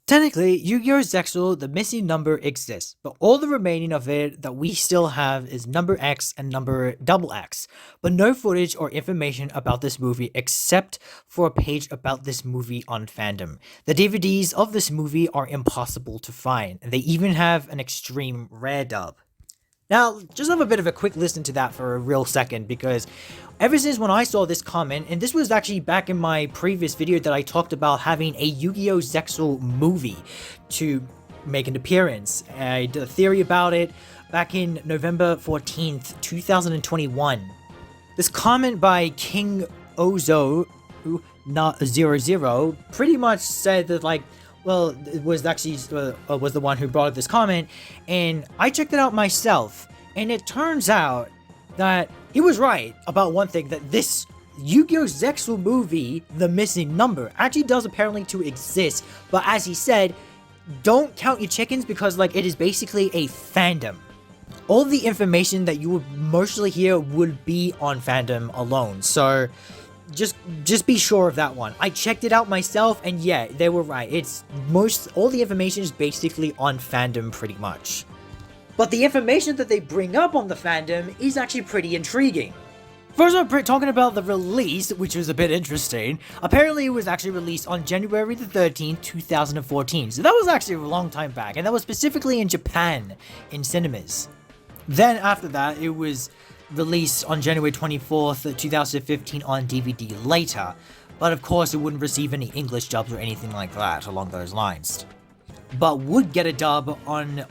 Technically, Yu-Gi-Oh! ZEXAL, the missing number exists, but all the remaining of it that we still have is number X and number double X, but no footage or information about this movie except for a page about this movie on fandom. The DVDs of this movie are impossible to find, and they even have an extreme rare dub. Now, just have a bit of a quick listen to that for a real second, because ever since when I saw this comment, and this was actually back in my previous video that I talked about having a Yu-Gi-Oh! ZEXAL movie to make an appearance. I did a theory about it back in November 14th, 2021. This comment by King Ozo, not 00, pretty much said that, like, well, it was actually was the one who brought up this comment, and I checked it out myself, and it turns out that he was right about one thing, that this Yu-Gi-Oh! ZEXAL movie, The Missing Number, actually does apparently to exist, but as he said, don't count your chickens, because like it is basically a fandom. All the information that you would mostly hear would be on fandom alone, so just be sure of that one. I checked it out myself, and yeah, they were right. It's all the information is basically on fandom pretty much. But the information that they bring up on the fandom is actually pretty intriguing. First off, talking about the release, which was a bit interesting. Apparently, it was actually released on January the 13th, 2014. So that was actually a long time back, and that was specifically in Japan, in cinemas. Then after that, it was released on January 24th, 2015 on DVD later, but of course it wouldn't receive any English dubs or anything like that along those lines, but would get a dub on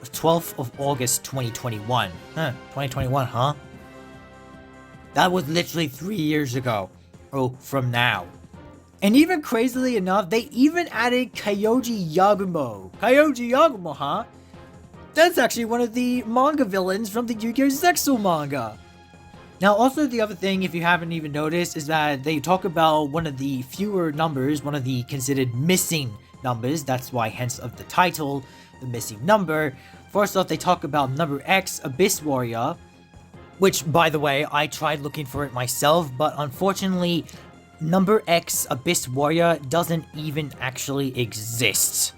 12th of August 2021. 2021, huh? That was literally 3 years ago. Oh, from now. And even crazily enough, they even added Kyoji Yagumo. Kyoji Yagumo, huh? That's actually one of the manga villains from the Yu-Gi-Oh! ZEXAL manga. Now, also the other thing, if you haven't even noticed, is that they talk about one of the fewer numbers, one of the considered missing numbers. That's why, hence of the title, The Missing Number. First off, they talk about number X, Abyss Warrior, which, by the way, I tried looking for it myself, but unfortunately, number X, Abyss Warrior, doesn't even actually exist.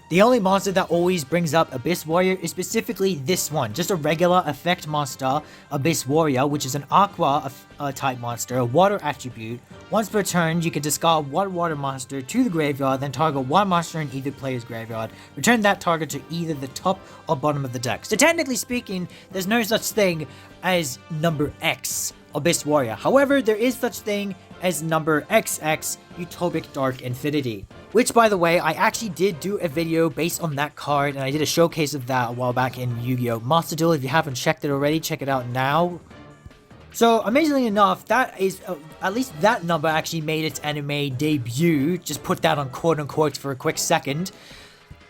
The only monster that always brings up Abyss Warrior is specifically this one, just a regular effect monster, Abyss Warrior, which is an Aqua type monster, a water attribute. Once per turn, you can discard one water monster to the graveyard, then target one monster in either player's graveyard. Return that target to either the top or bottom of the deck. So technically speaking, there's no such thing as number X, Abyss Warrior. However, there is such thing as number XX, Utopic Dark Infinity. Which, by the way, I actually did do a video based on that card, and I did a showcase of that a while back in Yu-Gi-Oh! Monster Duel. If you haven't checked it already, check it out now. So, amazingly enough, that is, at least that number actually made its anime debut. Just put that on quote-unquote for a quick second.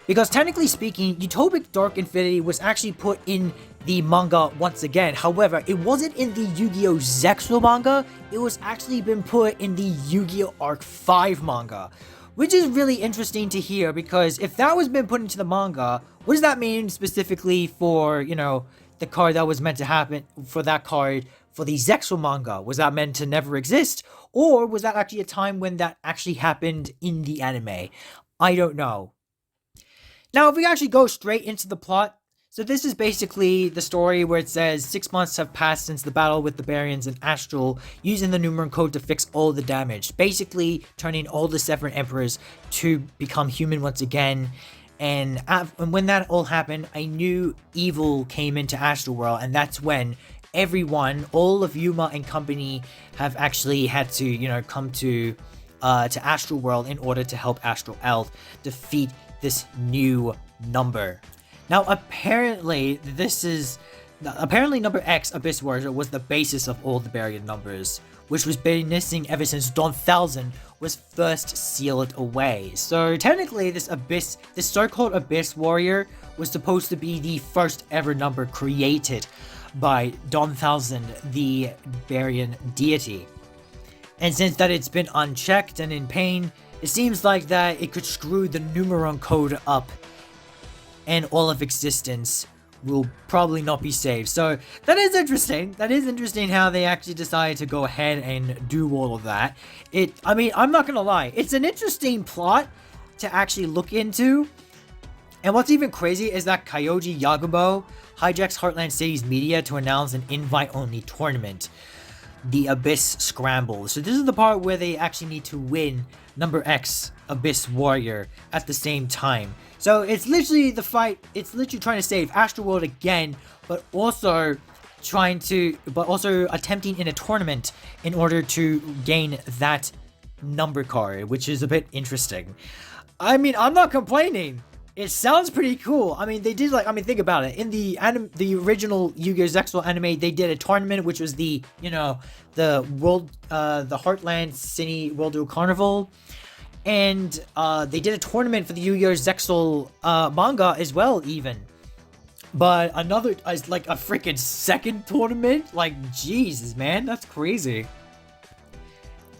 Because technically speaking, Utopic Dark Infinity was actually put in the manga once again. However, it wasn't in the Yu-Gi-Oh! ZEXAL manga. It was actually been put in the Yu-Gi-Oh! Arc 5 manga. Which is really interesting to hear, because if that was been put into the manga, what does that mean specifically for, you know, the card that was meant to happen for that card for the ZEXAL manga? Was that meant to never exist? Or was that actually a time when that actually happened in the anime? I don't know. Now, if we actually go straight into the plot, so this is basically the story where it says 6 months have passed since the battle with the Baryons and Astral, using the Numeron code to fix all the damage, basically turning all the Severin Emperors to become human once again. And when that all happened, I knew evil came into Astral World, and that's when everyone, all of Yuma and company, have actually had to, you know, come to Astral World in order to help Astral Elf defeat this new number. Now, apparently number X, Abyss Warrior, was the basis of all the Baryon numbers, which was been missing ever since Dawn 1000 was first sealed away. So technically, this so-called Abyss Warrior was supposed to be the first ever number created by Dawn 1000, the Baryon deity. And since that it's been unchecked and in pain, it seems like that it could screw the Numeron code up, and all of existence will probably not be saved. So that is interesting. That is interesting how they actually decided to go ahead and do all of that. I mean, I'm not gonna lie, it's an interesting plot. to actually look into. And what's even crazy is that Kyoji Yagumo hijacks Heartland City's media to announce an invite-only tournament, the Abyss Scramble. So this is the part where they actually need to win number X Abyss Warrior at the same time. So it's literally the fight, it's literally trying to save Astroworld again, but also attempting in a tournament in order to gain that number card, which is a bit interesting. I mean, I'm not complaining. It sounds pretty cool. I mean, they did think about it. In the original YGO ZEXAL anime, they did a tournament, which was the Heartland City World Carnival. And they did a tournament for the YGO ZEXAL manga as well, even. But another, like a freaking second tournament? Like, Jesus, man, that's crazy.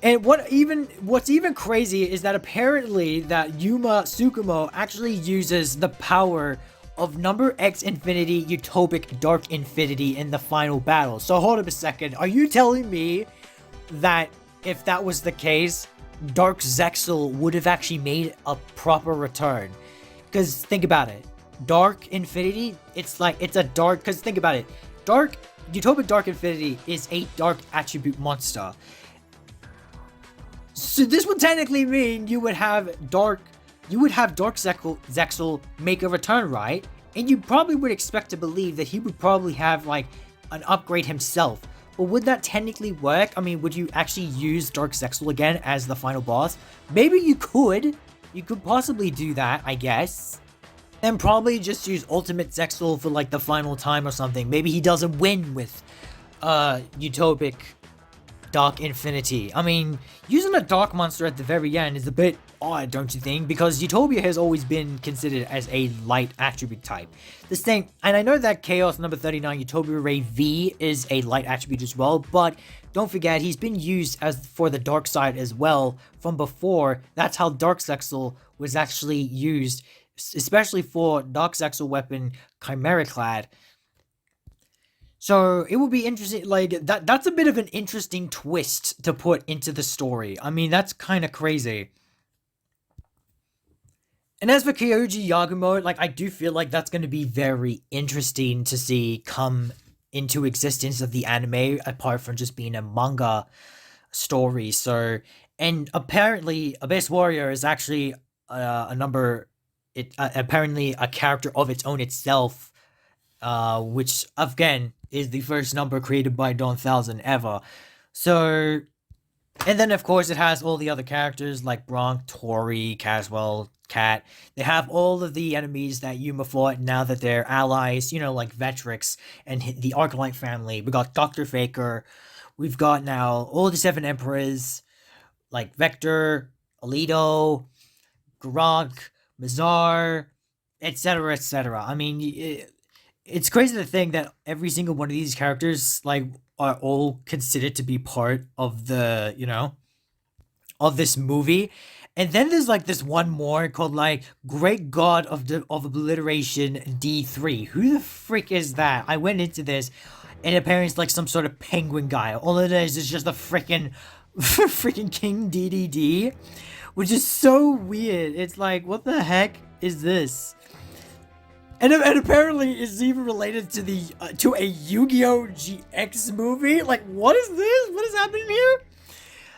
And what's even crazy is that apparently that Yuma Tsukumo actually uses the power of number X Infinity Utopic Dark Infinity in the final battle. So hold up a second. Are you telling me that if that was the case, Dark ZEXAL would have actually made a proper return? Because think about it. Dark Infinity, it's a dark, because think about it. Utopic Dark Infinity is a dark attribute monster. So this would technically mean you would have Dark ZEXAL make a return, right? And you probably would expect to believe that he would probably have like an upgrade himself. But would that technically work? I mean, would you actually use Dark ZEXAL again as the final boss? Maybe you could. You could possibly do that, I guess. And probably just use Ultimate ZEXAL for like the final time or something. Maybe he doesn't win with Utopic Dark Infinity. I mean, using a dark monster at the very end is a bit odd, don't you think? Because Utopia has always been considered as a light attribute type. This thing, and I know that Chaos number 39 Utopia Ray V is a light attribute as well, but don't forget, he's been used as for the dark side as well from before. That's how Dark ZEXAL was actually used, especially for Dark ZEXAL weapon Chimera-Clad. So it would be interesting, like, that's a bit of an interesting twist to put into the story. I mean, that's kind of crazy. And as for Kyoji Yagumo, like, I do feel like that's going to be very interesting to see come into existence of the anime, apart from just being a manga story. So, and apparently, Abyss Warrior is actually apparently a character of its own itself, which, again, is the first number created by Don Thousand ever. So, and then of course it has all the other characters like Bronk, Tori, Caswell, Cat. They have all of the enemies that Yuma fought now that they're allies, you know, like Vetrix and the Arclight family. We got Dr. Faker. We've got now all the 7 Emperors, like Vector, Alito, Gronk, Mazar, etc., etc. I mean, it's crazy to think that every single one of these characters, like, are all considered to be part of the, you know, of this movie. And then there's, like, this one more called, like, Great God of Obliteration D3. Who the frick is that? I went into this, and apparently it's, like, some sort of penguin guy. All it is just a freaking King DDD, which is so weird. It's like, what the heck is this? And apparently it's even related to to a Yu-Gi-Oh! GX movie. Like, what is this? What is happening here?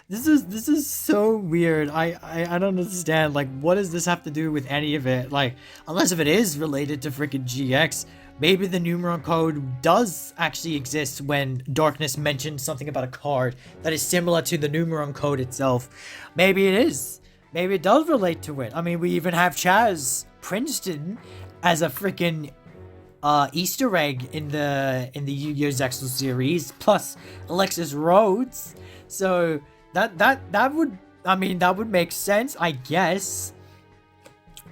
This is so weird. I don't understand. Like, what does this have to do with any of it? Like, unless if it is related to freaking GX, maybe the Numeron code does actually exist when Darkness mentioned something about a card that is similar to the Numeron code itself. Maybe it is. Maybe it does relate to it. I mean, we even have Chaz Princeton as a freaking Easter egg in the YGO ZEXAL series, plus Alexis Rhodes. So that would make sense, I guess.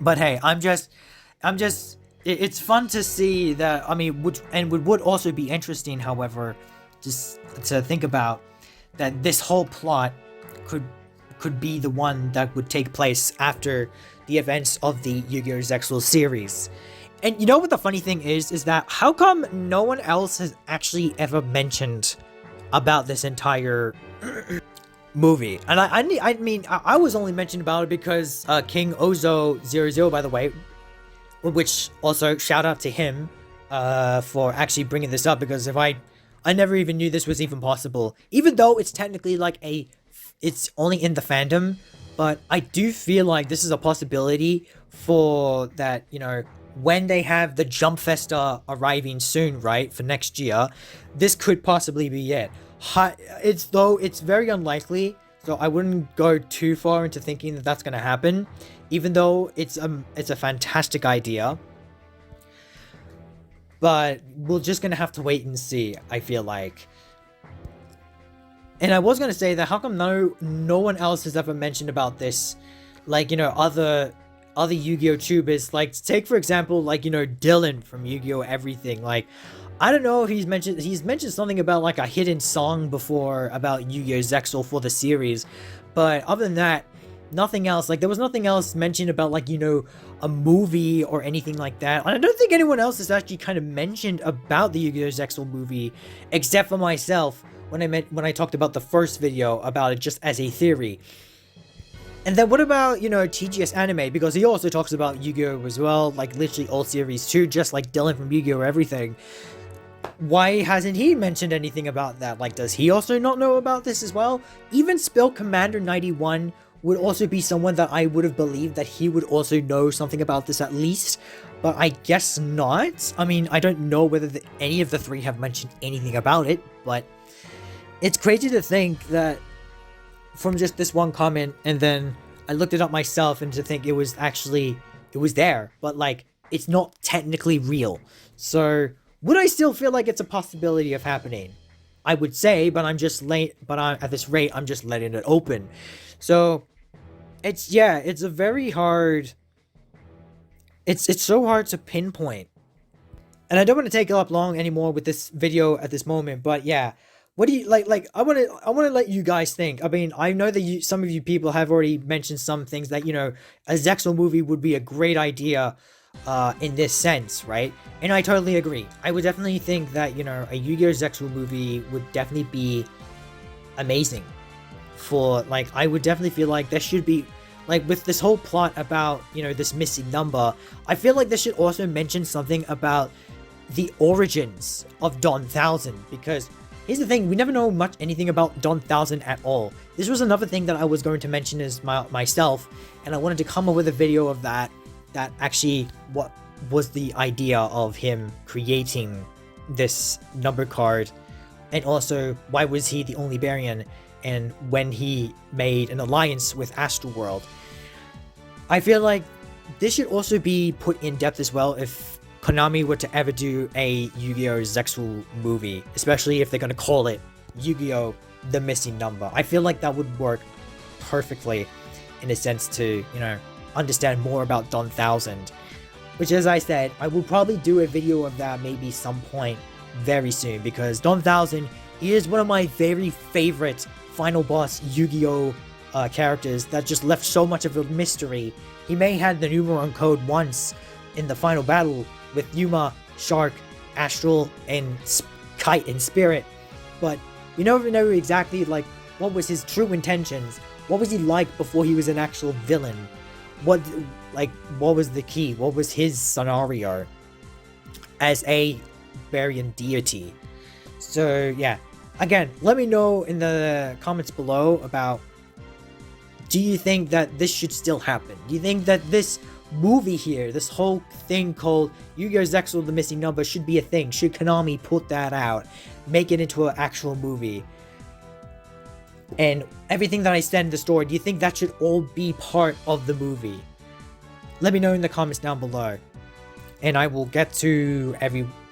But hey, it's fun to see that. I mean, would also be interesting, however, just to think about that this whole plot could be the one that would take place after the events of the YGO ZEXAL series. And you know what the funny thing is that how come no one else has actually ever mentioned about this entire movie. And I was only mentioned about it because King Ozo00, by the way, which also shout out to him for actually bringing this up, because if I never even knew this was even possible, even though it's technically like it's only in the fandom, but I do feel like this is a possibility for that, you know, when they have the Jump Festa arriving soon, right, for next year, this could possibly be it. It's very unlikely, so I wouldn't go too far into thinking that that's going to happen, even though it's a fantastic idea. But we're just going to have to wait and see, I feel like. And I was going to say that how come no one else has ever mentioned about this, like, you know, other Yu-Gi-Oh tubers, like take for example, like, you know, Dylan from Yu-Gi-Oh Everything. Like, I don't know if he's mentioned something about like a hidden song before about Yu-Gi-Oh ZEXAL for the series, but other than that, nothing else. Like, there was nothing else mentioned about, like, you know, a movie or anything like that. And I don't think anyone else has actually kind of mentioned about the Yu-Gi-Oh ZEXAL movie, except for myself when I talked about the first video about it just as a theory. And then what about, you know, TGS Anime? Because he also talks about Yu-Gi-Oh as well, like literally all series too, just like Dylan from Yu-Gi-Oh Everything. Why hasn't he mentioned anything about that? Like, does he also not know about this as well? Even Spill Commander 91 would also be someone that I would have believed that he would also know something about this at least, but I guess not. I mean, I don't know whether any of the three have mentioned anything about it, but it's crazy to think that from just this one comment, and then I looked it up myself and to think it was there, but like, it's not technically real. So would I still feel like it's a possibility of happening? I would say, but at this rate, I'm just letting it open. So it's a very hard, it's so hard to pinpoint. And I don't want to take up long anymore with this video at this moment, but yeah, what do you like I want to let you guys think. I mean, I know that some of you people have already mentioned some things that, you know, a ZEXAL movie would be a great idea in this sense, right? And I totally agree. I would definitely think that, you know, a Yu-Gi-Oh ZEXAL movie would definitely be amazing. For, like, I would definitely feel like there should be, like, with this whole plot about, you know, this missing number, I feel like they should also mention something about the origins of Don 1000, because here's the thing, we never know anything about Don 1000 at all. This was another thing that I was going to mention as myself, and I wanted to come up with a video of that actually what was the idea of him creating this number card, and also why was he the only Baryon, and when he made an alliance with Astroworld. I feel like this should also be put in depth as well if Konami were to ever do a Yu-Gi-Oh ZEXAL movie, especially if they're going to call it Yu-Gi-Oh The Missing Number. I feel like that would work perfectly in a sense to, you know, understand more about Don 1000, which, as I said, I will probably do a video of that maybe some point very soon, because Don 1000 is one of my very favorite final boss Yu-Gi-Oh characters that just left so much of a mystery. He may have the Numeron code once in the final battle with Yuma, Shark, Astral, and Kite and Spirit, but we never know exactly, like, what was his true intentions. What was he like before he was an actual villain? What was the key? What was his scenario as a Baryon deity? So yeah, again, let me know in the comments below about, do you think that this should still happen? Do you think that this movie here, this whole thing called Yu-Gi-Oh ZEXAL The Missing Number, should be a thing? Should Konami put that out, make it into an actual movie? And everything that I said in the story, do you think that should all be part of the movie? Let me know in the comments down below, and I will get to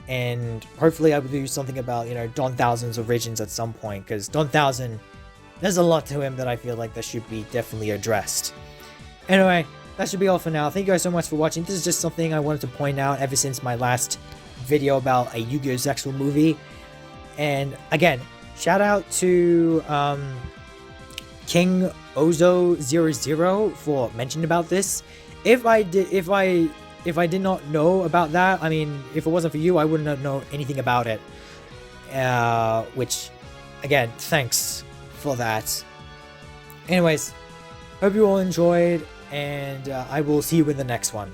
and hopefully I will do something about, you know, Don 1000's origins at some point, because Don 1000, there's a lot to him that I feel like that should be definitely addressed. Anyway, that should be all for now. Thank you guys so much for watching. This is just something I wanted to point out ever since my last video about a Yu-Gi-Oh ZEXAL movie. And again, shout out to King Ozo00 for mentioning about this. If I did not know about that, I mean, if it wasn't for you, I wouldn't know anything about it. Which, again, thanks for that. Anyways, hope you all enjoyed, and I will see you in the next one.